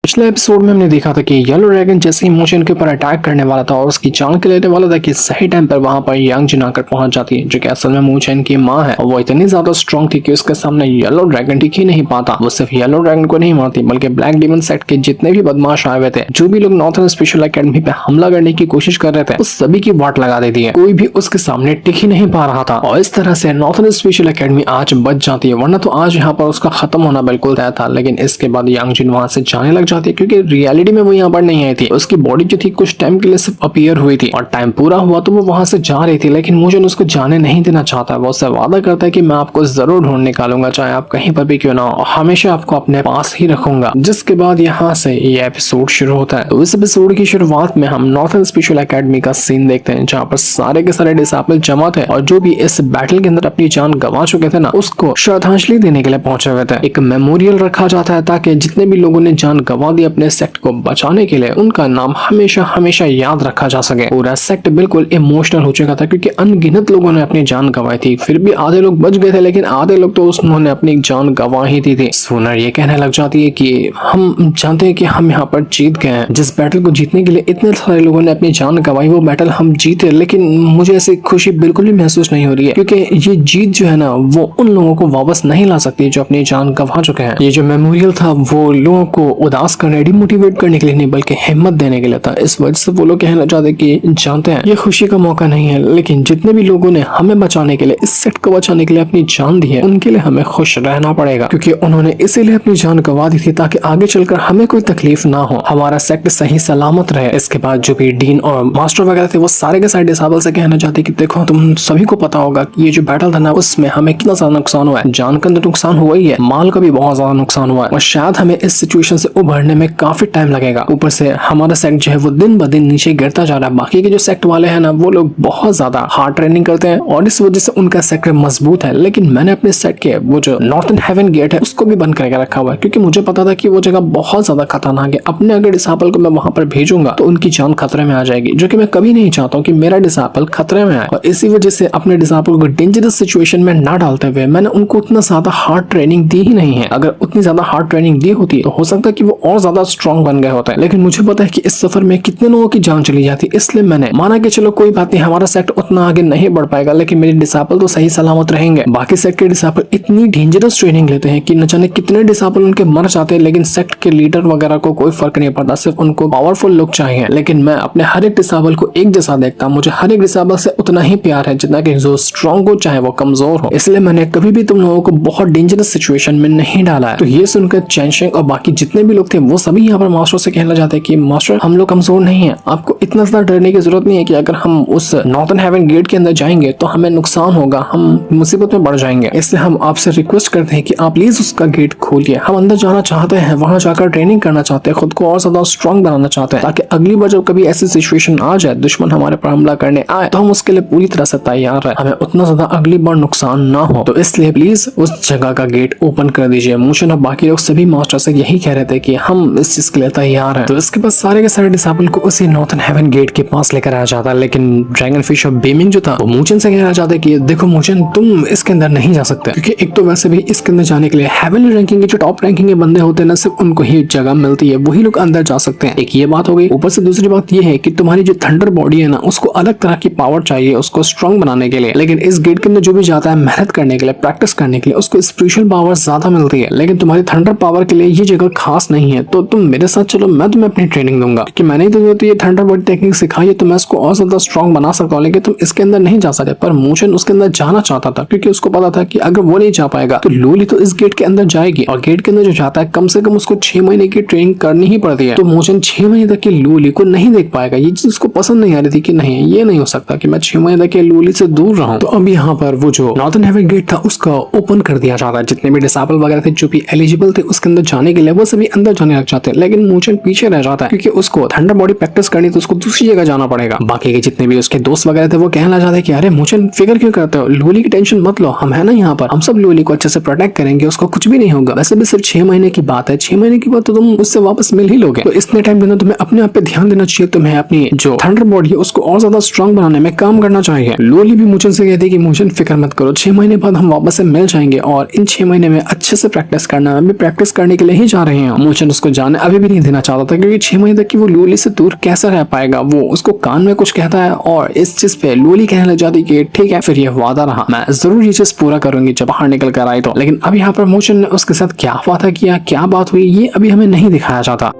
पिछले एपिसोड में हमने देखा था कि येलो ड्रैगन जैसे ही मोशन के ऊपर अटैक करने वाला था और उसकी जान के लेने वाला था कि सही टाइम पर वहां पर यांग जिन आकर पहुंच जाती है, जो कि असल में मोशन की माँ है। और वो इतनी ज्यादा स्ट्रॉन्ग थी कि उसके सामने येलो ड्रैगन टिक ही नहीं पाता। वो सिर्फ येलो ड्रैगन को नहीं मारती बल्कि ब्लैक डीमन सेट के जितने भी बदमाश आए हुए थे, जो भी लोग नॉर्थर्न स्पेशल एकेडमी पे हमला करने की कोशिश कर रहे थे, उस सभी की वाट लगा देती है। कोई भी उसके सामने टिक ही नहीं पा रहा था और इस तरह से नॉर्थर्न स्पेशल एकेडमी आज बच जाती है, वरना तो आज यहाँ पर उसका खत्म होना बिल्कुल तय था। लेकिन इसके बाद यांग जिन वहां से जाने लग जाती है, क्योंकि रियलिटी में वो यहाँ पर नहीं आई थी। उसकी बॉडी जो थी कुछ टाइम के लिए सिर्फ अपीयर हुई थी और टाइम पूरा हुआ तो वो वहां से जा रही थी, लेकिन मुझे उसको जाने नहीं देना चाहता है। वो उससे वादा करता है कि मैं आपको जरूर ढूंढ निकालूंगा, चाहे आप कहीं पर भी क्यों ना हो, हमेशा आपको अपने पास ही रखूंगा। जिसके बाद यहाँ से ये एपिसोड शुरू होता है। तो इस एपिसोड की शुरुआत में हम नॉर्थर्न स्पेशल एकेडमी का सीन देखते हैं, जहाँ पर सारे के सारे डिसेबल जमा थे और जो भी इस बैटल के अंदर अपनी जान गंवा चुके थे ना, उसको श्रद्धांजलि देने के लिए पहुंचे हुए थे। एक मेमोरियल रखा जाता है ताकि जितने भी लोगों ने जान गंवा दी अपने सेक्ट को बचाने के लिए, उनका नाम हमेशा हमेशा याद रखा जा सके। पूरा सेक्ट बिल्कुल इमोशनल हो चुका था, क्योंकि अनगिनत लोगों ने अपनी जान गंवाई थी। फिर भी आधे लोग बच गए थे, लेकिन आधे लोग तो उन्होंने अपनी जान गंवा ही दी थी। सोनर ये कहने लग जाती है कि हम जानते हैं कि हम यहाँ पर जीत गए हैं। जिस बैटल को जीतने के लिए इतने सारे लोगों ने अपनी जान गंवाई, वो बैटल हम जीते, लेकिन मुझे ऐसी खुशी बिल्कुल भी महसूस नहीं हो रही है, क्योंकि ये जीत जो है ना, वो उन लोगों को वापस नहीं ला सकती जो अपनी जान गंवा चुके हैं। ये जो मेमोरियल था वो लोगों को उदास करने, डिमोटिवेट करने के लिए नहीं बल्कि हिम्मत देने के लिए था। इस वजह से वो लोग कहना चाहते कि जानते हैं ये खुशी का मौका नहीं है, लेकिन जितने भी लोगों ने हमें बचाने के लिए, इस सेट को बचाने के लिए अपनी जान दी है, उनके लिए हमें खुश रहना पड़ेगा, क्योंकि उन्होंने इसीलिए अपनी जान गंवा दी थी ताकि आगे चलकर हमें कोई तकलीफ ना हो, हमारा सेक्ट सही सलामत रहे। इसके बाद जो भी डीन और मास्टर वगैरह थे, वो सारे के सारे डिसेबल से कहना चाहते कि देखो, तुम सभी को पता होगा कि ये जो बैटल था ना, उसमें हमें कितना ज्यादा नुकसान हुआ है। जान का नुकसान हुआ ही है, माल का भी बहुत ज्यादा नुकसान हुआ है और शायद हमें इस सिचुएशन से उभरने में काफी टाइम लगेगा। ऊपर से हमारा सेक्ट जो है वो दिन ब दिन नीचे गिरता जा रहा है। बाकी के जो सेक्ट वाले हैं ना, वो लोग बहुत ज्यादा हार्ड ट्रेनिंग करते हैं और इस वजह से उनका सेक्ट मजबूत है। लेकिन मैंने अपने सेक्ट के वो जो नॉर्थर्न हेवन गेट है उसको भी बंद करके रखा हुआ है, क्योंकि मुझे पता था कि वो जगह बहुत ज्यादा खतरनाक है। अपने अगर डिसेबल को मैं वहां पर भेजूंगा तो उनकी जान खतरे में आ जाएगी, जो कि मैं कभी नहीं चाहता हूँ कि मेरा डिसेबल खतरे में आए। और इसी वजह से अपने डिसेबल को डेंजरस सिचुएशन में ना डालते हुए मैंने उनको उतना ज्यादा हार्ड ट्रेनिंग दी ही नहीं है। अगर उतनी ज्यादा हार्ड ट्रेनिंग दी होती तो हो सकता है कि वो और ज्यादा स्ट्रॉन्ग बन गए होते हैं। लेकिन मुझे पता है कि इस सफर में कितने लोगों की जान चली जाती, इसलिए मैंने माना कि चलो कोई बात नहीं, हमारा सेक्ट उतना आगे नहीं बढ़ पाएगा, लेकिन मेरे डिसेबल तो सही सलामत रहेंगे। बाकी सेक्ट के डिसेबल इतनी डेंजरस ट्रेनिंग लेते हैं कि न जाने कितने डिसेबल उनके मर जाते हैं, लेकिन सेक्ट के लीडर वगैरह को कोई फर्क नहीं पड़ता, सिर्फ उनको पावरफुल लोग चाहिए। लेकिन मैं अपने हर एक डिसेबल को एक जैसा देखता, मुझे हर एक डिसेबल से उतना ही प्यार है जितना कि जो स्ट्रॉन्ग हो चाहे वो कमजोर हो। इसलिए मैंने कभी भी तुम लोगों को बहुत डेंजरस सिचुएशन में नहीं डाला है। तो ये सुनकर चैनशिंग और बाकी जितने भी लोग थे वो सभी यहाँ पर मास्टर से कहना चाहते हैं कि मास्टर, हम लोग कमजोर नहीं है, आपको इतना ज्यादा डरने की जरूरत नहीं है कि अगर हम उस नॉर्थर्न हेवन गेट के अंदर जाएंगे तो हमें नुकसान होगा, हम मुसीबत में बढ़ जाएंगे। इसलिए हम आपसे रिक्वेस्ट करते हैं कि आप प्लीज उसका गेट खोलिए। हम अंदर जाना चाहते हैं, वहां जाकर ट्रेनिंग करना चाहते हैं, खुद को और ज्यादा स्ट्रॉन्ग बनाना चाहते हैं, ताकि अगली बार जब कभी ऐसी सिचुएशन आ जाए, दुश्मन हमारे पर हमला करने आए, तो हम उसके लिए पूरी तरह से तैयार रहे, हमें उतना ज्यादा अगली बार नुकसान ना हो। तो इसलिए प्लीज उस जगह का गेट ओपन कर दीजिए। मूशन और बाकी लोग सभी मास्टर से यही कह रहे थे कि हम इस चीज के लिए तैयार हैं। तो इसके बाद सारे के सारे डिसेबल को उसी नॉर्थर्न हेवन गेट के पास लेकर आया जाता है, लेकिन ड्रैगन फिश और बीमिंग जो था वो मूचन से कहना चाहता है कि देखो मूचन, तुम इसके अंदर नहीं जा सकते, क्योंकि एक तो वैसे भी इसके अंदर जाने के लिए हेवनली रैंकिंग के जो टॉप रैंकिंग के बंदे होते हैं ना, सिर्फ उनको ही जगह मिलती है, वही लोग अंदर जा सकते हैं। एक ये बात हो गई। ऊपर से दूसरी बात ये है कि तुम्हारी जो थंडर बॉडी है ना, उसको अलग तरह की पावर चाहिए उसको स्ट्रॉन्ग बनाने के लिए। लेकिन इस गेट के अंदर जो भी जाता है मेहनत करने के लिए, प्रैक्टिस करने के लिए, उसको स्पिरिचुअल पावर ज्यादा मिलती है। लेकिन तुम्हारी थंडर पावर के लिए ये जगह खास नहीं है, तो तुम मेरे साथ चलो, मैं तुम्हें अपनी ट्रेनिंग दूंगा, क्योंकि मैंने ही तुम्हें तो ये थंडर बॉडी टेक्निक सिखाई है, तो मैं इसको और ज्यादा स्ट्रॉन्ग बना सकता हूँ। लेकिन तुम इसके अंदर नहीं जा सकते। पर मूशन उसके अंदर जाना चाहता था, क्योंकि उसको पता था कि अगर वो नहीं जा पाएगा तो लूली तो इस गेट के अंदर जाएगी, और गेट के अंदर जो जाता है कम से कम उसको 6 महीने की ट्रेनिंग करनी ही पड़ती है। तो मूशन 6 महीने तक की लूली को नहीं देख पाएगा। ये चीज उसको पसंद नहीं आ रही थी कि नहीं, ये नहीं हो सकता कि मैं 6 महीने तक के लूली से दूर रहूं। तो अब यहाँ पर वो जो नॉर्थर्न हेवन गेट था उसका ओपन कर दिया जाता है। जितने भी डिसेबल वगैरह थे जो भी एलिजिबल थे उसके अंदर जाने के लिए, वो सभी अंदर जाने लग जाते हैं। लेकिन मूशन पीछे रह जाता है, क्योंकि उसको थंडर बॉडी प्रैक्टिस करनी, तो उसको दूसरी जगह जाना पड़ेगा। बाकी के जितने भी उसके दोस्त वगैरह थे वो कहना चाहते हैं कि अरे मूशन, फिक्र क्यों करते हो, लूली की टेंशन मत लो, हम है ना यहाँ पर, हम सब लूली को अच्छे से प्रोटेक्ट करेंगे, उसको कुछ भी नहीं होगा। वैसे भी सिर्फ 6 महीने की बात है, 6 महीने की बात तो तुम उससे वापस मिल ही लोगे। तो इतने टाइम के अंदर तुम्हें अपने आप पे ध्यान देना चाहिए, तुम्हें अपनी जो थंडर बॉडी है उसको और ज्यादा स्ट्रॉन्ग बनाने में काम करना चाहिए। लूली भी मूशन से कहती है कि मूशन, फिक्र मत करो, 6 महीने बाद हम वापस से मिल जाएंगे और इन 6 महीने में अच्छे से प्रैक्टिस करना, मैं भी प्रैक्टिस करने के लिए ही जा रहे हैं। मूशन उसको जाने अभी भी नहीं देना चाहता था, क्योंकि 6 महीने तक की वो लूली से दूर कैसे रह पाएगा। वो उसको कान में कुछ कहता है और इस चीज पे लूली कहने लग जाती कि ठीक है, फिर ये वादा रहा, मैं जरूर ये चीज पूरा करूंगी जब बाहर निकल कर आई तो। लेकिन अब यहाँ पर मोचन ने उसके साथ क्या वादा किया, क्या बात हुई, ये अभी हमें नहीं दिखाया जाता।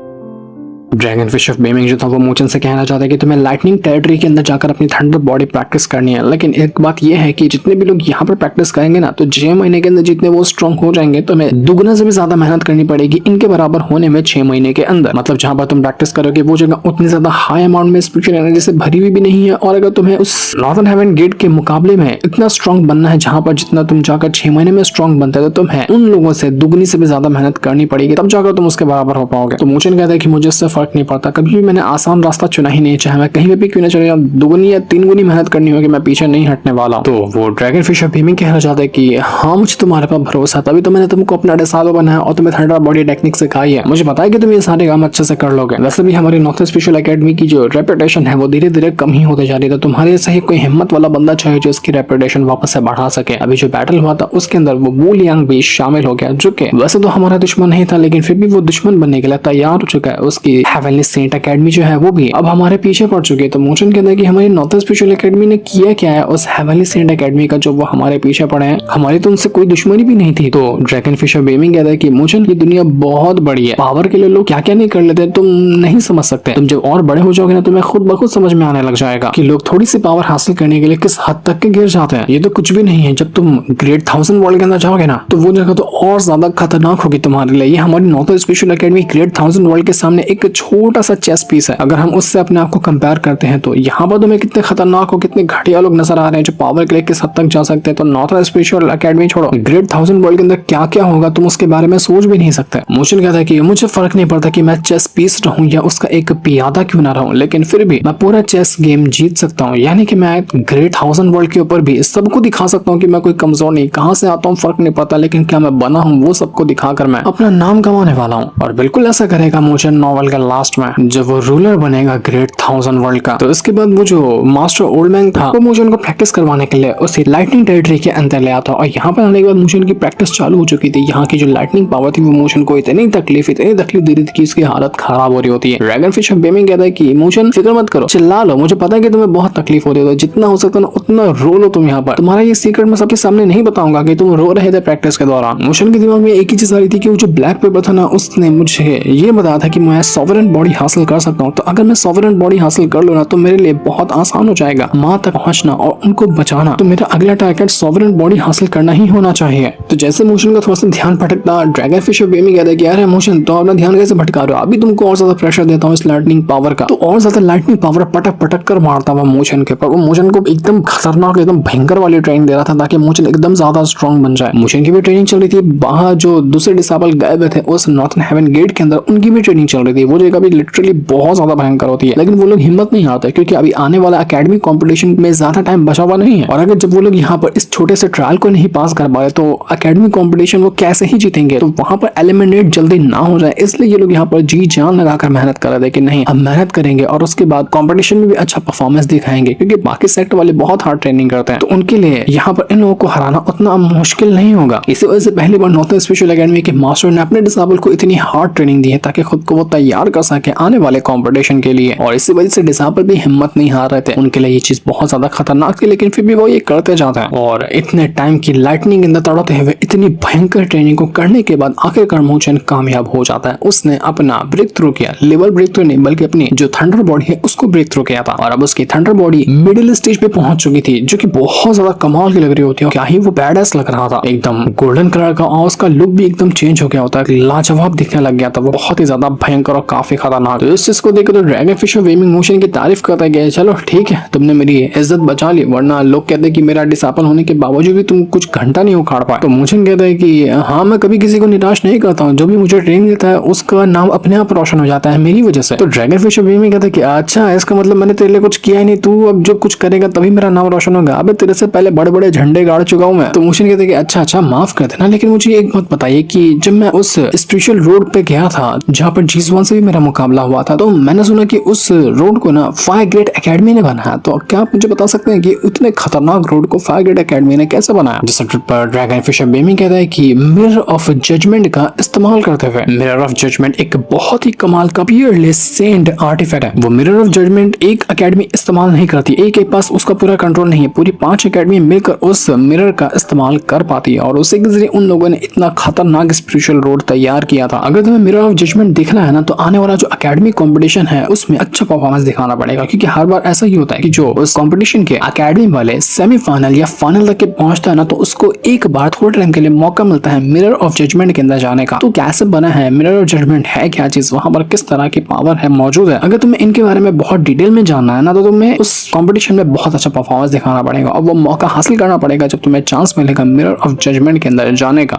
ड्रैगन फिश ऑफ बेमिंग जो था वो मोचन से कहना चाहता है कि तुम्हें लाइटनिंग टेरिटरी के अंदर जाकर अपनी थंडर बॉडी प्रैक्टिस करनी है। लेकिन एक बात ये है कि जितने भी लोग यहाँ पर प्रैक्टिस करेंगे ना, तो 6 महीने के अंदर जितने वो स्ट्रॉन्ग हो जाएंगे तो हमें दुगना से भी ज्यादा मेहनत करनी पड़ेगी इनके बराबर होने में 6 महीने के अंदर। मतलब जहां पर तुम प्रैक्टिस करोगे वो जगह उतनी ज्यादा हाई अमाउंट में स्पिरिचुअल एनर्जी से भरी हुई भी नहीं है, और अगर तुम्हें उस नॉर्दर्न हेवन गेट के मुकाबले में इतना स्ट्रॉन्ग बनना है जहां पर जितना तुम जाकर 6 महीने में स्ट्रॉन्ग बनते हो, तो तुम्हें उन लोगों से दुगनी से भी ज्यादा मेहनत करनी पड़ेगी, तब जाकर तुम उसके बराबर हो पाओगे। तो मोचन कहता है कि मुझे इससे फर्क नहीं पड़ता, कभी मैंने आसान रास्ता चुना ही नहीं, चाहे मैं कहीं भी क्यों ना चले जाऊं, दुगनी या 3 गुनी मेहनत करनी होगी, मैं पीछे नहीं हटने वाला हूं। तो वो ड्रैगन फिश ऑफ बेमिंग कहना चाहता है कि हाँ, मुझे तुम्हारे पर भरोसा, तभी तो मैंने तुमको अपना डिसाइडर बनाया और तुम्हें थंडर बॉडी टेक्निक सिखाई है। मुझे पता है कि तुम ये सारे काम अच्छे से कर लोगे। वैसे भी हमारी नॉर्थ स्पेशल एकेडमी की जो रेपुटेशन है वो धीरे धीरे कम ही होते जा रही है, तुम्हारे जैसा ही कोई हिम्मत वाला बंदा चाहिए जो इसकी रेपुटेशन वापस से बढ़ा सके। अभी जो बैटल हुआ था उसके अंदर वो वू लियांग भी शामिल हो गया, जो कि वैसे तो हमारा दुश्मन नहीं था, लेकिन फिर भी वो दुश्मन बनने के लिए तैयार हो चुका है। उसकी हेवनली सेंट एकेडमी जो है वो भी अब हमारे पीछे पड़ चुके हैं। तो मोचन कहता है कि हमारी नॉर्थ स्पेशल एकेडमी ने किया क्या है उस हेवनली सेंट एकेडमी का जो वो हमारे पीछे पड़े हैं, हमारी तो उनसे कोई दुश्मनी भी नहीं थी। तो ड्रैगन फिश ऑफ बेमिंग कहता है कि मोचन, ये दुनिया बहुत बड़ी है, पावर के लिए लोग क्या क्या नहीं कर लेते तुम नहीं समझ सकते। तुम जब और बड़े हो जाओगे ना, तुम्हें खुद ब खुद समझ में आने लग जाएगा कि लोग थोड़ी सी पावर हासिल करने के लिए किस हद तक के गिर जाते हैं। ये तो कुछ भी नहीं है। जब तुम ग्रेट 1000 वर्ल्ड के अंदर जाओगे ना, तो वो जगह तो और ज्यादा खतरनाक होगी तुम्हारे लिए। ये हमारी north special academy great 1000 world के सामने एक छोटा सा चेस पीस है। अगर हम उससे अपने आप को कंपेयर करते हैं तो यहाँ पर तुम्हें कितने खतरनाक हो, कितने घटिया लोग नजर आ रहे हैं जो पावर के लिए किस हद तक जा सकते हैं। तो नॉर्थ स्पेशल एकेडमी छोड़ो, ग्रेट 1000 वर्ल्ड के अंदर क्या क्या होगा तुम उसके बारे में सोच भी नहीं सकते। मोचन कहता है कि मुझे फर्क नहीं पड़ता कि मैं चेस पीस रहूं या उसका एक पियादा क्यों ना रहूं, लेकिन फिर भी मैं पूरा चेस गेम जीत सकता हूं। यानी कि मैं ग्रेट 1000 वर्ल्ड के ऊपर भी सबको दिखा सकता हूं कि मैं कोई कमजोर नहीं, कहां से आता हूं फर्क नहीं पड़ता, लेकिन क्या मैं बना हूं वो सबको दिखाकर मैं अपना नाम कमाने वाला हूं। और बिल्कुल ऐसा करेगा मोचन नॉवल का लास्ट में, जब वो रूलर बनेगा ग्रेट 1000 वर्ल्ड का। तो इसके बाद वो जो मास्टर ओल्ड मैन था वो मोचन को प्रैक्टिस करवाने के लिए उसे लाइटनिंग टेरिटरी के अंदर ले आता, और यहाँ पर आने के बाद मोचन की प्रैक्टिस चालू हो चुकी थी। यहाँ की जो लाइटनिंग पावर थी वो मोचन को इतनी तकलीफ दे रही थी कि उसकी हालत खराब हो रही होती है। ड्रैगन फिश ऑफ बेमिंग कहता है कि मोचन फिक्र मत करो, चिल्ला लो, मुझे पता है कि तुम्हें बहुत तकलीफ होती है, तो जितना हो सकता है उतना रो लो तुम यहाँ पर। तुम्हारा ये सीक्रेट मैं सबके सामने नहीं बताऊंगा कि तुम रो रहे थे प्रैक्टिस के दौरान। मोचन के दिमाग में एक ही चीज आ रही थी कि वो जो ब्लैक पेपर था ना, उसने मुझे ये बताया था कि मैं सॉवरेन बॉडी हासिल कर सकता हूँ। तो अगर मैं सॉवरेन बॉडी हासिल कर लूँ ना, तो मेरे लिए बहुत आसान हो जाएगा माँ तक पहुंचना और उनको बचाना। तो मेरा अगला टारगेट सॉवरेन बॉडी हासिल करना ही होना चाहिए। तो जैसे मोशन का थोड़ा सा ध्यान भटकता, ड्रैगन फिश ऑफ बेमिंग कहता है कि यार मोशन तो अपना ध्यान कैसे भटका रहे हो, अभी तुमको और ज्यादा प्रेशर देता हूँ इस लाइटनिंग पावर का। तो और ज्यादा लाइटनिंग पावर पटक पटक कर मारता हुआ मोशन के ऊपर। वो मोशन को एकदम खतरनाक, एकदम भयंकर वाली ट्रेनिंग दे रहा था ताकि मोशन एकदम ज्यादा स्ट्रॉन्ग बन जाए। मोशन की भी ट्रेनिंग चल रही थी, बाहर जो दूसरे डिसेबल गए हुए थे उस नॉर्थन हेवन गेट के अंदर, उनकी भी ट्रेनिंग चल रही थी। वो जगह भी लिटरली बहुत ज्यादा भयंकर होती है, लेकिन वो लोग हिम्मत नहीं हारते क्योंकि अभी आने वाला एकेडमिक कंपटीशन में ज्यादा टाइम बचा हुआ नहीं है। और अगर जब वो लोग यहाँ पर इस छोटे से ट्रायल को नहीं पास कर पाए तो एकेडमिक कंपटीशन वो कैसे ही जीतेंगे। तो वहां पर एलिमिनेट जल्दी ना हो जाए, इसलिए ये लोग यहाँ पर जी जान लगाकर मेहनत कर रहे थे कि नहीं हम मेहनत करेंगे और उसके बाद कंपटीशन में भी अच्छा परफॉर्मेंस दिखाएंगे, क्योंकि बाकी सेक्टर वाले बहुत हार्ड ट्रेनिंग करते हैं। तो उनके लिए यहाँ पर इन लोगों को हराना उतना मुश्किल नहीं होगा। इसी वजह से पहली बार नॉर्थ स्पेशल एकेडमी के मास्टर ने अपने डिसेबल को इतनी हार्ड ट्रेनिंग दी है ताकि खुद को वो तैयार कर सके आने वाले कंपटीशन के लिए। और इसी वजह से डिसेबल भी हिम्मत नहीं हार रहे थे। उनके लिए ये चीज बहुत ज्यादा खतरनाक थी, लेकिन फिर भी वो ये करते जाते हैं। और इतने टाइम की लाइटनिंग अंदर तड़पते हुए इतनी भयंकर ट्रेनिंग को करने के बाद आखिरकार मोचन कामयाब हो जाता है। उसने अपना ब्रेक थ्रू किया, लेवल ब्रेक थ्रू नहीं बल्कि अपनी जो थंडर बॉडी है उसको ब्रेक थ्रू किया था। और अब उसकी थंडर बॉडी मिडिल स्टेज पे पहुंच चुकी थी, जो कि बहुत ज्यादा कमाल की लग रही होती है। क्या ही वो बैडएस लग रहा था, एकदम गोल्डन कलर का, और उसका लुक भी एकदम चेंज हो गया होता है, लाजवाब दिखने लग गया था। वो बहुत ही ज्यादा भयंकर और काफी खतरनाक। तो इस चीज को देखकर तो ड्रैगन फिश ऑफ बेमिंग मोशन की तारीफ करता है, चलो ठीक है तुमने मेरी इज्जत बचा ली, वरना लोग कहते हैं कि मेरा डिसेबल होने के बावजूद भी तुम कुछ घंटा नहीं उखाड़ पाए। तो मोशन कहता है कि हाँ मैं कभी किसी को निराश नहीं करता हूँ, जो भी मुझे ट्रेनिंग देता है उसका नाम अपने आप रोशन हो जाता है मेरी वजह से। तो ड्रैगन फिश ऑफ बेमिंग कहता है कि अच्छा इसका मतलब मैंने तेरे लिए कुछ किया ही नहीं, तू अब जो कुछ करेगा तभी मेरा नाम रोशन होगा। अबे तेरे से पहले बड़े बड़े झंडे गाड़ चुका हूँ मैं। तो मोशन कहते हैं कि अच्छा माफ कर देना, लेकिन मुझे एक बात बताइए कि जब मैं उस स्पेशल रोड पे गया था जहाँ पर जीसवान से भी मैं मेरा मुकाबला हुआ था, तो मैंने सुना कि उस रोड को ना फायर ग्रेड एकेडमी ने बनाया। तो क्या आप मुझे बता सकते हैं कि इतने खतरनाक रोड को फायर ग्रेड एकेडमी ने कैसे बनाया? जिस पर ड्रैगन फिशर बेमी कहता है कि मिरर ऑफ जजमेंट का इस्तेमाल करते हुए। मिरर ऑफ जजमेंट एक बहुत ही कमाल का पियरलेस सेंड आर्टिफैक्ट है। वो मिरर ऑफ जजमेंट एक एकेडमी इस्तेमाल नहीं करती, एक के पास उसका पूरा कंट्रोल नहीं है, पूरी 5 एकेडमी मिलकर उस मिरर का इस्तेमाल कर पाती है और उसी के जरिए उन लोगों ने इतना खतरनाक स्पिरिचुअल रोड तैयार किया था। अगर तुम्हें मिरर ऑफ जजमेंट देखना है ना, तो आने वाला जो एकेडमी कंपटीशन है उसमें अच्छा परफॉर्मेंस दिखाना पड़ेगा, क्योंकि हर बार ऐसा ही होता है कि जो उस कंपटीशन के एकेडमी वाले सेमीफाइनल या फाइनल तक के पहुंचता है ना, तो उसको एक बार थोड़े टाइम के लिए मौका मिलता है मिरर ऑफ जजमेंट के अंदर जाने का। तो कैसे बना है मिरर ऑफ जजमेंट, है क्या चीज, वहां पर किस तरह की पावर है मौजूद है, अगर तुम्हें इनके बारे में बहुत डिटेल में जानना है ना, तो तुम्हें उस कंपटीशन में बहुत अच्छा परफॉर्मेंस दिखाना पड़ेगा और वो मौका हासिल करना पड़ेगा जब तुम्हें चांस मिलेगा मिरर ऑफ जजमेंट के अंदर जाने का।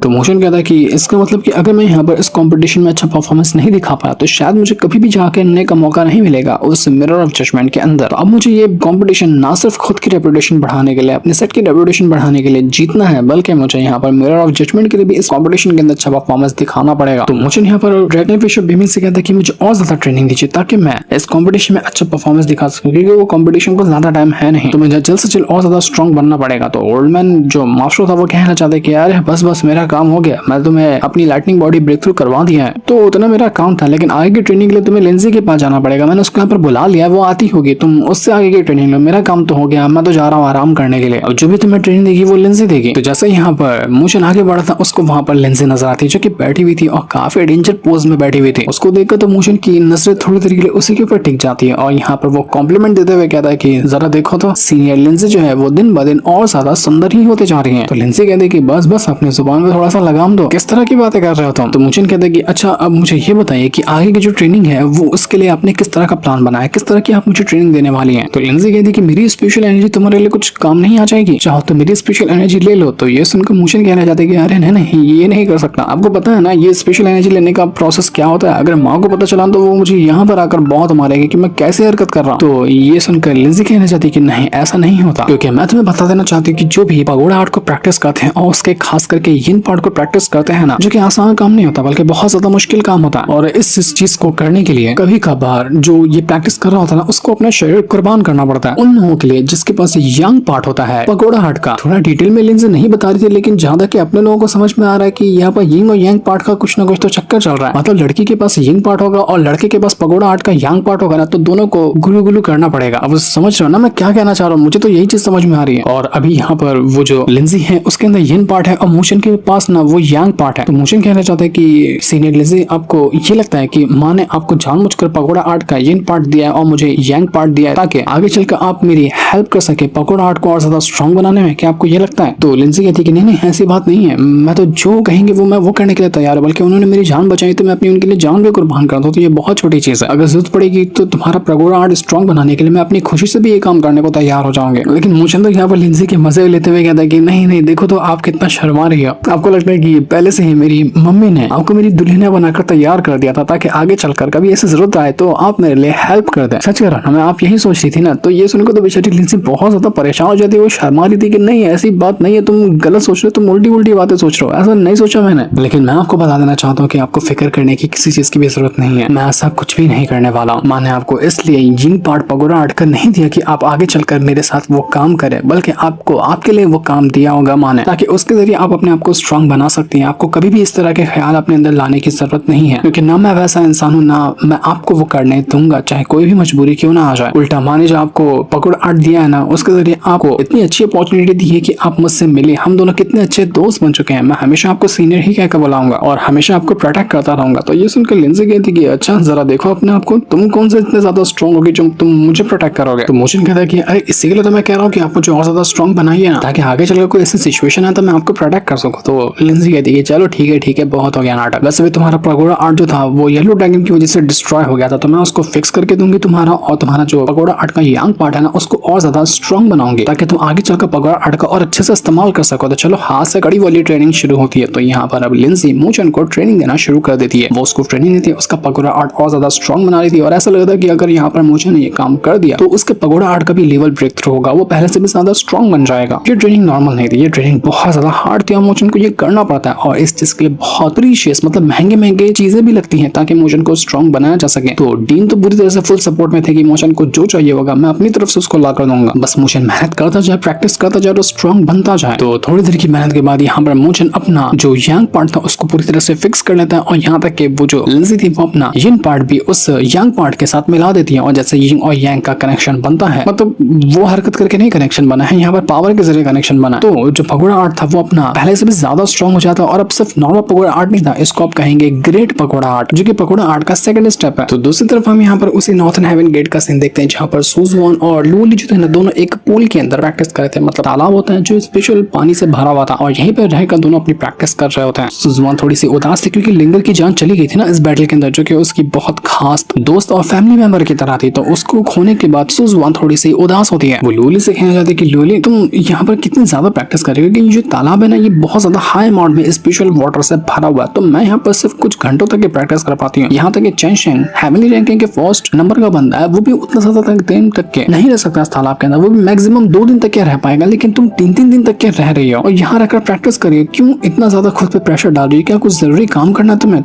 तो मोशन कहता है कि इसका मतलब कि अगर मैं यहाँ पर इस कंपटीशन में अच्छा परफॉर्मेंस नहीं दिखा पाया तो शायद मुझे कभी भी जाके आने का मौका नहीं मिलेगा उस मिरर ऑफ जजमेंट के अंदर। तो अब मुझे ये कंपटीशन ना सिर्फ खुद की रेपुटेशन बढ़ाने के लिए, अपने सेट की रेपुटेशन बढ़ाने के लिए जीतना है, बल्कि मुझे यहाँ पर मिरर ऑफ जजमेंट के लिए भी इस कंपटीशन के अंदर अच्छा परफॉर्मेंस दिखाना पड़ेगा। तो मुझे यहाँ पर ड्रैगन फिशर बेमी से कहता है कि मुझे और ज्यादा ट्रेनिंग दीजिए ताकि मैं इस कंपटीशन में अच्छा परफॉर्मेंस दिखा सकूं, क्योंकि वो कंपटीशन को ज्यादा टाइम है नहीं, तो मुझे जल्द से जल्द और ज्यादा स्ट्रॉन्ग बनना पड़ेगा। तो ओल्ड मैन जो मास्टर था वो कहना चाहते कि यार बस बस मेरा काम हो गया, मैं तुम्हें अपनी लाइटनिंग बॉडी ब्रेक थ्रू करवा दिया है, तो उतना मेरा काम था, लेकिन आगे की ट्रेनिंग के लिए तुम्हें लिंजी के पास जाना पड़ेगा। मैंने उसको यहाँ पर बुला लिया, वो आती होगी, तुम उससे आगे की ट्रेनिंग लो, मेरा काम तो हो गया, मैं तो जा रहा हूँ आराम करने के लिए। और जो भी तुम्हें ट्रेनिंग देगी वो लिंजी देगी। तो जैसे यहाँ पर मोशन आगे बढ़ा था, उसको वहां पर लिंजी नजर आती है जो कि बैठी हुई थी और काफी डेंजर पोज में बैठी हुई थी। उसको देखकर तो मोशन की नजरें थोड़ी देर के लिए उसी के ऊपर टिक जाती है और यहाँ पर वो कॉम्प्लीमेंट देते हुए कहता है कि जरा देखो तो सीनियर लिंजी जो है वो दिन ब दिन और ज्यादा सुंदर ही होते जा रही है। तो लिंजी कहते कि बस बस अपने जुबान में थोड़ा सा लगाम दो, किस तरह की बातें कर रहे हो तुम? तो मोशन कहते हैं कि अच्छा अब मुझे ये बताइए कि आगे की जो ट्रेनिंग है वो उसके लिए आपने किस तरह का प्लान बनाया, किस तरह की आप मुझे ट्रेनिंग देने वाली हैं? तो लिंजी कहती है कि मेरी स्पेशल एनर्जी तुम्हारे लिए कुछ काम नहीं आ जाएगी, चाहो तो मेरी स्पेशल एनर्जी ले लो। तो ये सुनकर मोशन कहना चाहते हैं कि अरे नहीं नहीं ये नहीं कर सकता, आपको पता है ना ये स्पेशल एनर्जी लेने का प्रोसेस क्या होता है, अगर माँ को पता चला तो वो मुझे यहाँ पर आकर बहुत मारेगी कि मैं कैसे हरकत कर रहा हूँ। तो ये सुनकर लिंजी कहना चाहती है कि नहीं ऐसा नहीं होता, क्योंकि मैं तुम्हें बता देना चाहती हूँ कि जो भी पगोड़ा आर्ट को प्रैक्टिस करते हैं और उसके खास करके यिन पार्ट को प्रैक्टिस करते हैं ना, जो कि आसान काम नहीं होता बल्कि बहुत ज्यादा मुश्किल काम होता है। और इस चीज को करने के लिए कभी कभार जो ये प्रैक्टिस कर रहा होता है ना, उसको अपना शरीर कुर्बान करना पड़ता है उन लोगों के लिए जिसके पास यंग पार्ट होता है पगोड़ा आर्ट का। थोड़ा डिटेल में लिंजी नहीं बता रही थी, लेकिन जहाँ तक अपने लोगों को समझ में आ रहा है कि यहाँ पर यिंग और यांग पार्ट का कुछ ना कुछ तो चक्कर चल रहा है। मतलब लड़की के पास यिंग पार्ट होगा और लड़के के पास पगोड़ा आर्ट का यांग पार्ट होगा ना, तो दोनों को गुलू गुलू करना पड़ेगा। अब समझ रहे हो ना मैं क्या कहना चाह रहा हूँ? मुझे तो यही चीज समझ में आ रही है। और अभी यहाँ पर वो जो लिंजी है उसके अंदर यिन पार्ट है और मोशन के पास ना वो यांग पार्ट है। तो मोशन कहना चाहता है कि सीनियर लिंजी आपको ये लगता है कि माँ ने आपको जानबूझकर पगोड़ा आर्ट का यिन पार्ट दिया है और मुझे यांग पार्ट दिया है ताकि आगे चलकर आप मेरी हेल्प कर सके पगोड़ा आर्ट को और ज्यादा स्ट्रॉन्ग बनाने में, क्या आपको ये लगता है? तो लिंजी कहती है कि नहीं नहीं ऐसी बात नहीं है, मैं तो जो कहेंगे वो मैं वो करने के लिए तैयार हूँ, बल्कि उन्होंने मेरी जान बचाई तो मैं अपनी उनके लिए जान भी कुर्बान कर दूं, तो ये बहुत छोटी चीज है। अगर जरूरत पड़ेगी तो तुम्हारा पगोड़ा आर्ट स्ट्रॉन्ग बनाने के लिए मैं अपनी खुशी से भी ये काम करने को तैयार हो जाऊंगे। लेकिन मुझे तो यहाँ पर लिंजी के मजे लेते हुए कहता है कि नहीं नहीं देखो तो आप कितना शर्मा रही हो, आपको लगता है कि पहले से ही मेरी मम्मी ने आपको मेरी दुल्हनिया बनाकर तैयार कर दिया था ताकि आगे चलकर कभी ऐसी जरूरत आए तो आप मेरे लिए हेल्प कर दें। सच कह रहा ना मैं, आप यही सोच रही थी ना? तो ये सुनकर तो बेचारी लिंजी बहुत ज्यादा परेशान हो जाती है, वो शर्मा रही थी कि नहीं ऐसी बात नहीं है, तुम गलत सोच रहे हो, तुम उल्टी उल्टी बातें सोच रहे हो, ऐसा नहीं सोचा मैंने। लेकिन मैं आपको बता देना चाहता हूँ कि आपको फिक्र करने की किसी चीज की भी जरूरत नहीं है, मैं ऐसा कुछ भी नहीं करने वाला हूँ। मैंने आपको इसलिए यिंग पार्ट पगोड़ा आर्ट कर नहीं दिया कि आप आगे चलकर मेरे साथ वो काम करें, बल्कि आपको आपके लिए वो काम दिया होगा माँ ने, ताकि उसके जरिए आप अपने आप को स्ट्रांग बना सकती हैं। आपको कभी भी इस तरह के ख्याल अपने अंदर लाने की जरूरत नहीं है, क्योंकि ना मैं वैसा इंसान हूँ, ना मैं आपको वो करने दूंगा चाहे कोई भी मजबूरी क्यों ना आ जाए। उल्टा माने जो आपको पगोड़ा आर्ट दिया है ना, उसके जरिए आपको इतनी अच्छी अपॉर्चुनिटी दी है कि आप मुझसे मिले, हम दोनों कितने अच्छे दोस्त बन चुके हैं। मैं हमेशा आपको सीनियर ही कहकर बुलाऊंगा और हमेशा आपको प्रोटेक्ट करता रहूंगा। तो ये सुनकर लिंजी कहती कि अच्छा जरा देखो अपने आप को, तुम कौन से इतने ज्यादा स्ट्रॉन्ग होगी जो तुम मुझे प्रोटेक्ट करोगे? तो मोशन कहता है कि अरे इसी के लिए तो मैं कह रहा हूँ कि आप मुझे और ज्यादा स्ट्रॉन्ग बनाइए ना, ताकि आगे चलकर कोई ऐसी सिचुएशन है तो मैं आपको प्रोटेक्ट कर सकूं। तो लिंजी कहती है चलो ठीक है बहुत हो गया नाटक, वैसे भी तुम्हारा पगोड़ा आर्ट जो था वो येलो ड्रैगन की वजह से डिस्ट्रॉय हो गया था, तो मैं उसको फिक्स करके दूंगी तुम्हारा, और तुम्हारा जो पगोड़ा आर्ट का यांग पार्ट है ना उसको और ज्यादा स्ट्रॉन्ग बनाऊंगी ताकि तुम आगे चलकर पगोड़ा आर्ट का और अच्छे से इस्तेमाल कर सको। तो चलो हाथ से कड़ी वाली ट्रेनिंग शुरू होती है। तो यहाँ पर अब लिंजी मोशन को ट्रेनिंग देना शुरू कर देती है। वो उसको ट्रेनिंग देती है, उसका पगोड़ा आर्ट और ज्यादा स्ट्रॉन्ग बना रही थी और ऐसा लगता है कि अगर यहाँ पर मोशन ने ये काम कर दिया तो उसके पगोड़ा आर्ट का भी लेवल ब्रेक थ्रू होगा, वो पहले से भी ज्यादा स्ट्रॉन्ग बन जाएगा। ये ट्रेनिंग नॉर्मल नहीं थी, ये ट्रेनिंग बहुत ज्यादा हार्ड थी और मोशन को ये लिए करना पड़ता है और इस चीज के लिए बहुत प्रीशियस मतलब महंगे महंगे चीजें भी लगती हैं ताकि इमोशन को स्ट्रॉन्ग बनाया जा सके। तो डीन तो पूरी तरह से फुल सपोर्ट में थे कि इमोशन को जो चाहिए होगा मैं अपनी तरफ से उसको ला कर दूंगा, बस मोशन मेहनत करता जाए, प्रैक्टिस करता जाए और स्ट्रॉन्ग बनता जाए। तो थोड़ी देर की मेहनत के बाद यहाँ पर मोशन अपना जो यांग पार्ट था उसको पूरी तरह से फिक्स कर लेता है और यहाँ तक कि वो जो लिंजी थी वो अपना यिन पार्ट भी उस यांग पार्ट के साथ मिला देती है और जैसे यिन और यांग का कनेक्शन बनता है, मतलब वो हरकत करके नहीं कनेक्शन बना है, यहाँ पर पावर के जरिए कनेक्शन बना। तो जो पगोड़ा आर्ट था वो अपना पहले से भी ज्यादा स्ट्रॉन्ग हो जाता है और अब सिर्फ नॉर्मल पगोड़ा आर्ट नहीं था, इसको आप कहेंगे ग्रेट पगोड़ा आर्ट, जो कि पगोड़ा आर्ट का सेकंड स्टेप है। तो दूसरी तरफ हम यहाँ पर उसी नॉर्थन हेवन गेट का सीन देखते हैं जहाँ पर सुजुआन और लूली जो थे ना दोनों एक पूल के अंदर प्रैक्टिस कर रहे थे, मतलब तालाब होता है जो स्पेशल पानी से भरा हुआ था और यहीं पर रहकर दोनों अपनी प्रैक्टिस कर रहे होते हैं। सुजुआन थोड़ी सी उदास थी क्योंकि लिंगर की जान चली गई थी ना इस बैटल के अंदर, जो कि उसकी बहुत खास दोस्त और फैमिली मेंबर की तरह थी, तो उसको खोने के बाद सुजुआन थोड़ी सी उदास होती है। वो लूली से कहना चाहती है कि लूली तुम यहाँ पर कितनी ज्यादा प्रैक्टिस कर रही हो, क्योंकि ये जो तालाब है ना ये बहुत ज्यादा हाई अमाउंट में स्पेशल वाटर से भरा हुआ है, तो मैं यहाँ पर सिर्फ कुछ घंटों तक प्रैक्टिस कर पाती हूँ। यहाँ तक चेन शेंग हेवनली रैंकिंग के फर्स्ट नंबर का बंदा है, वो भी उतना ज्यादा दिन तक के नहीं रह सकता इस तालाब के अंदर, वो भी मैक्सिमम 2 दिन तक क्या रह पाएगा, लेकिन तुम 3-3 दिन तक क्या रह रही हो और यहाँ रहकर प्रैक्टिस करिए, क्यों इतना ज्यादा खुद पे प्रेशर डाल रही है, क्या कुछ जरूरी काम करना है तुम्हें।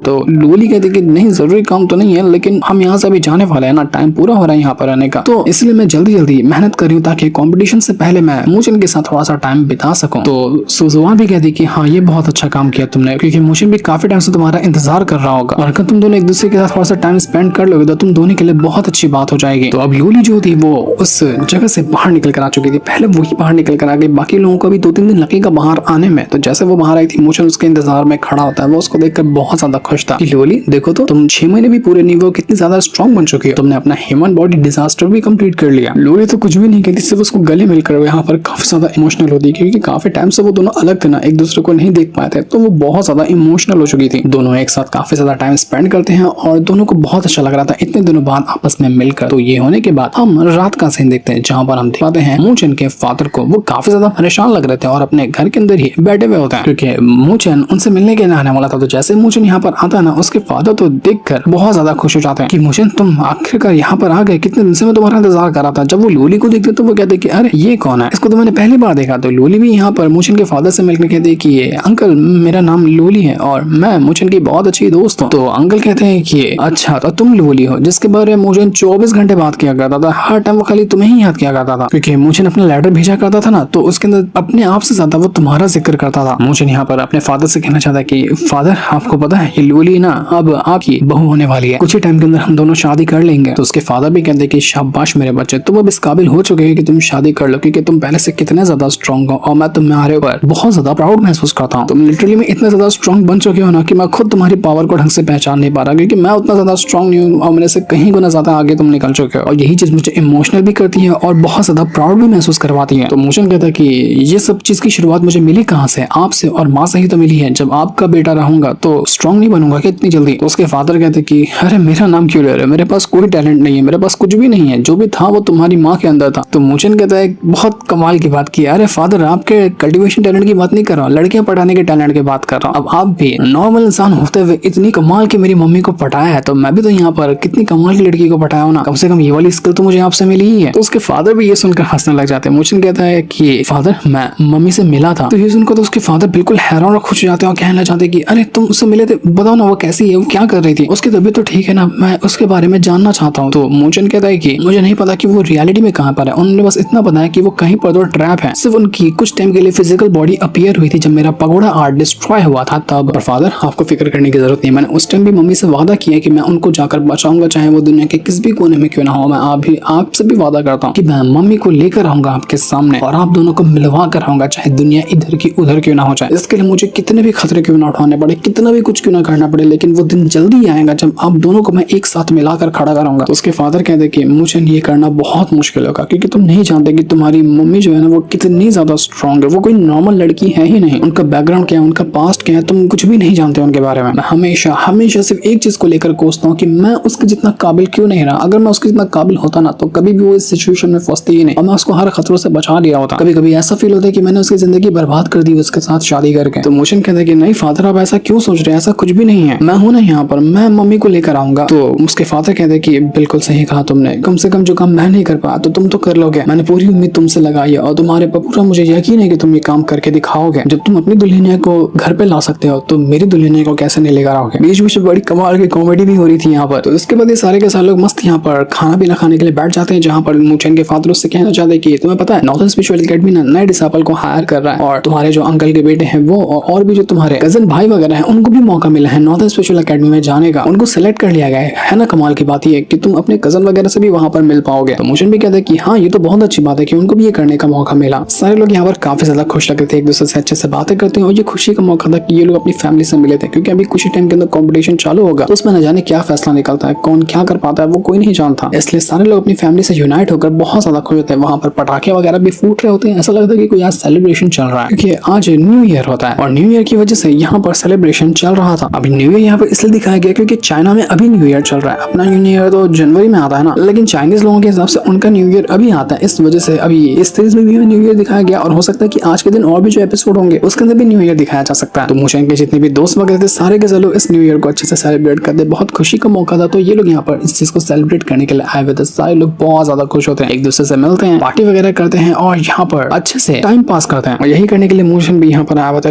तो लूली कहती कि नहीं जरूरी काम तो नहीं है, लेकिन हम यहाँ से अभी जाने वाले हैं ना, टाइम पूरा हो रहा है यहाँ पर रहने का, तो इसलिए मैं जल्दी जल्दी मेहनत कर रही हूँ ताकि कंपटीशन से पहले मैं मोशन के साथ थोड़ा सा टाइम बिता सकूं। तो सुजुआन भी कहती कि हाँ ये बहुत अच्छा काम किया तुमने, क्योंकि मोशन भी काफी टाइम से तुम्हारा इंतजार कर रहा होगा और अगर तुम दोनों एक दूसरे के साथ थोड़ा सा टाइम स्पेंड कर लोगे तो तुम दोनों के लिए बहुत अच्छी बात हो जाएगी। तो अब लूली जो थी वो उस जगह से बाहर निकल कर आ चुकी थी, पहले वही बाहर निकल कर आ गई, बाकी लोगों को भी 2-3 दिन लगेगा बाहर आने में। तो जैसे वो बाहर आई थी मोशन उसके इंतजार में खड़ा होता है, वो उसको देखकर बहुत ज्यादा खुश था कि लूली देखो तो तुम 6 महीने भी पूरे नहीं हुए, कितनी ज्यादा स्ट्रॉन्ग बन चुकी हो, तुमने अपना ह्यूमन बॉडी डिजास्टर भी कंप्लीट कर लिया। लूली तो कुछ भी नहीं कहती, सिर्फ उसको गले मिलकर यहाँ पर काफी ज्यादा इमोशनल होती है, क्योंकि काफी टाइम से वो दोनों अलग थे ना, एक दूसरे को नहीं देख पाए थे, तो वो बहुत ज्यादा इमोशनल हो चुकी थी। दोनों एक साथ काफी ज्यादा टाइम स्पेंड करते हैं और दोनों को बहुत अच्छा लग रहा था इतने दिनों बाद आपस में मिलकर। तो ये होने के बाद हम रात का सीन देखते हैं जहाँ पर हम देख पाते हैं मूचन के फादर को, वो काफी ज्यादा परेशान लग रहे थे और अपने घर के अंदर ही बैठे हुए होते हैं, क्योंकि मूचन उनसे मिलने के लिए आने वाला था। तो जैसे मूचन यहाँ पर आता है ना, उसके फादर तो देखकर बहुत ज्यादा खुश हो जाते हैं कि मूचन तुम आखिरकार यहाँ पर आ गए, कितने दिन से मैं तुम्हारा इंतजार कर रहा था। जब वो लूली को देखते तो वो कहते कि अरे ये कौन है, इसको तो मैंने पहली बार देखा। तो लूली भी यहाँ पर मूचन के फादर से मिलकर कहते कि ये अंकल मेरा नाम लूली है और मैं मूचन की बहुत अच्छी दोस्त हूँ। तो अंकल कहते हैं कि अच्छा तो तुम लूली हो जिसके बारे में मूचन 24 घंटे बात किया करता था, हर टाइम वो खाली तुम्हें ही याद किया करता था, क्योंकि मूचन अपना लेटर भेजा करता था ना, तो उसके अंदर अपने आप से ज्यादा वो तुम्हारा जिक्र करता था। मूचन यहाँ पर अपने फादर से कहना चाहता है कि फादर आपको पता है ये लूली ना अब आपकी बहू होने वाली है, कुछ ही टाइम के अंदर हम दोनों शादी कर लेंगे। तो उसके फादर भी कहते हैं कि शाबाश मेरे बच्चे, तुम अब इस काबिल हो चुके हैं कि तुम शादी कर लो, क्योंकि तुम पहले से कितने ज्यादा स्ट्रॉन्ग हो और मैं तुम्हारे ऊपर बहुत ज्यादा प्राउड महसूस करता हूँ। तुम लिटरली में इतने ज्यादा स्ट्रॉन्ग बन चुके हो ना कि मैं खुद तुम्हारी पावर को ढंग से पहचान नहीं पा रहा, क्योंकि मैं उतना ज्यादा स्ट्रॉन्ग नहीं हूँ और मेरे से कहीं गुना ज्यादा आगे तुम निकल चुके हो। और यही चीज मुझे इमोशनल भी करती है और बहुत ज्यादा प्राउड भी महसूस करवाती है। तो मूचन कहता है कि ये सब चीज की शुरुआत मुझे मिली कहाँ से, आपसे और माँ से ही तो मिली है। जब आपका बेटा रहूंगा तो स्ट्रॉन्ग नहीं बनूंगा कि इतनी जल्दी। तो उसके फादर कहते कि अरे मेरा नाम क्यों ले रहे हो, मेरे पास कोई टैलेंट नहीं है, मेरे पास कुछ भी नहीं है, जो भी था वो तुम्हारी माँ के अंदर था। तो मूचन कहता है बहुत कमाल की बात की, अरे फादर आपके कल्टीवेशन टैलेंट की बात नहीं कर रहा हूँ, लड़कियां पढ़ाने के टैलेंट की बात कर रहा हूँ। अब आप भी नॉर्मल इंसान होते हुए इतनी कमाल की मेरी मम्मी को पटाया है, तो मैं भी तो यहाँ पर कितनी कमाल की लड़की को पटाया हूँ ना, कम से कम ये वाली स्किल तो मुझे आपसे मिली ही है। तो उसके फादर भी ये सुनकर हंसने लग जाते हैं। मूचन कहता है कि फादर मैं मम्मी से मिला था। तो ये सुनकर तो उसके फादर बिल्कुल हैरान और खुश हो जाते हैं और कहने लग जाते हैं कि अरे तुम उससे मिले थे, बताओ ना वो कैसी है, वो क्या कर रही थी, उसकी तबीयत तो ठीक है ना, मैं उसके बारे में जानना चाहता हूँ। तो मूचन कहता है कि मुझे नहीं पता कि वो रियलिटी में कहाँ पर है, उन्होंने बस इतना बताया कि वो कहीं पर तो ट्रैप है, सिर्फ उनकी कुछ टाइम के लिए फिजिकल बॉडी अपीयर हुई थी जब मेरा पगोड़ा आर्ट डिस्ट्रॉय हुआ था तब। पर फादर आपको फिक्र करने की जरूरत नहीं, मैंने उस टाइम भी मम्मी से वादा किया कि मैं उनको जाकर बचाऊंगा, चाहे वो दुनिया के किस भी कोने में क्यों ना हो। मैं आपसे भी वादा करता हूँ कि मैं मम्मी को लेकर आऊंगा आपके सामने और आप दोनों को मिलवा कर आऊंगा, चाहे दुनिया इधर की उधर क्यों ना हो जाए। इसके लिए मुझे कितने भी खतरे क्यों ना उठाने पड़े, कितना भी कुछ क्यों ना करना पड़े, लेकिन वो दिन जल्दी आएगा जब आप दोनों को मैं एक साथ मिलाकर खड़ा कराऊंगा। तो उसके फादर कहते कि मुझे ये करना बहुत मुश्किल होगा, क्योंकि तुम नहीं जानते कि तुम्हारी मम्मी जो है ना वो कितनी ज्यादा स्ट्रॉन्ग है, वो कोई नॉर्मल लड़की है ही नहीं, उनका बैकग्राउंड क्या है, उनका पास्ट क्या है, तुम कुछ भी नहीं जानते उनके बारे में। मैं हमेशा हमेशा सिर्फ एक चीज को लेकर कोसता हूँ कि मैं उसके जितना काबिल क्यों नहीं रहा। अगर मैं उसके जितना काबिल होता ना तो कभी भी वो इस सिचुएशन में फंसती ही नहीं और मैं उसको हर खतरों से बचा लिया होता। कभी कभी ऐसा फील होता है कि मैंने उसकी जिंदगी बर्बाद कर दी उसके साथ शादी करके। तो मूचन कहता है कि नहीं फादर आप ऐसा क्यों सोच रहे हैं, ऐसा कुछ भी नहीं है, मैं हूं ना यहाँ पर, मैं मम्मी को लेकर आऊंगा। तो उसके फादर कहते हैं कि बिल्कुल सही कहा तुमने, कम से कम जो काम मैं नहीं कर पाया तो तुम तो कर लोगे, मैंने पूरी उम्मीद तुमसे लगाई है और तुम्हारे पर पूरा मुझे यकीन है कि तुम ये काम करके दिखाओगे। जब तुम अपनी दुल्हनिया को घर पे ला सकते हो तो मेरी दुल्हनिया को कैसे नहीं लेकर आओगे। बीच बीच में बड़ी कमाल की कॉमेडी भी हो रही थी यहाँ पर। तो इसके बाद ये सारे के सारे लोग मस्त यहाँ पर खाना पीना खाने के लिए बैठ जाते हैं, जहाँ पर मूचेन के फादर उससे कहना चाहते हैं कि तुम्हें पता है नॉर्दर्न स्पिरिचुअल एकेडमी ना नए डिसाइपल को हायर कर रहा है और तुम्हारे जो अंकल के बेटे हैं वो और भी जो तुम्हारे कजन भाई वगैरह हैं उनको भी मौका मिला है नॉर्दर्न स्पिरिचुअल एकेडमी में जाने का, उनको सिलेक्ट कर लिया गया है ना। कमाल की बात ये कि तुम अपने कजन वगैरह से भी वहां पर मिल पाओगे। तो मूचेन भी कहते हैं कि हाँ ये तो बहुत अच्छी बात है कि उनको भी ये करने का मौका मिला। सारे लोग यहाँ पर काफी ज्यादा खुश लग रहे थे, एक दूसरे से अच्छे से बातें करते हैं और ये खुशी का मौका था कि ये लोग अपनी फैमिली से मिले थे, क्योंकि अभी कुछ ही टाइम के अंदर कॉम्पिटिशन चालू होगा तो उसमें न जाने क्या फैसला निकलता है, कौन क्या कर पाता है वो कोई नहीं जानता। इसलिए सारे लोग अपनी फैमिली से यूनाइट होकर बहुत ज्यादा खुश होते हैं। वहां पर पटाखे वगैरह भी फूट रहे होते हैं, ऐसा लगता है कि कोई आज सेलिब्रेशन चल रहा है, क्योंकि आज न्यू ईयर होता है और न्यू ईयर की वजह से यहाँ पर सेलिब्रेशन चल रहा था। अभी न्यू ईयर यहाँ पर इसलिए दिखाया गया क्योंकि चाइना में अभी न्यू ईयर चल रहा है। अपना न्यू ईयर तो जनवरी में आता है ना, लेकिन चाइनीज लोगों के हिसाब से उनका न्यू ईयर अभी आता है। इस वजह से अभी इस सीरीज में भी न्यू ईयर दिखाया गया और हो सकता है कि आज के दिन और भी जो एपिसोड होंगे उसके अंदर भी न्यू ईयर दिखाया जा सकता है। तो मूचेन के जितने भी दोस्त वगैरह थे सारे के लोग इस न्यू ईयर को अच्छे से सेलिब्रेट करते, बहुत खुशी का मौका था। तो ये लोग यहाँ पर इस चीज को सेलिब्रेट करने के लिए आए हुए थे। सारे लोग बहुत ज्यादा खुश होते हैं, एक दूसरे से मिलते हैं, पार्टी वगैरह करते हैं और यहाँ पर अच्छे से टाइम पास करते हैं। और यही करने के लिए मूचेन भी यहाँ पर आया हुआ था।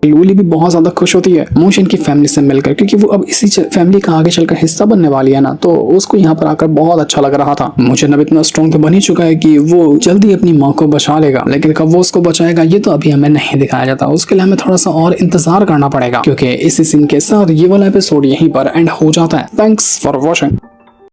लूली भी बहुत ज्यादा खुश होती है मूचेन की फैमिली से मिलकर, क्योंकि वो अब इसी फैमिली का आगे चलकर हिस्सा बनने वाली है ना, तो उसको यहाँ पर आकर बहुत अच्छा लग रहा था। मूचेन अब इतना स्ट्रॉन्ग तो बन ही चुका है कि वो जल्दी अपनी माँ को बचा लेगा, लेकिन कब वो उसको बचाएगा ये तो अभी हमें नहीं दिखाया जाता। उसके लिए हमें थोड़ा सा और इंतजार करना पड़ेगा, क्योंकि इसी सीन के साथ ये वाला एपिसोड यहीं पर एंड हो जाता है। Thanks for watching.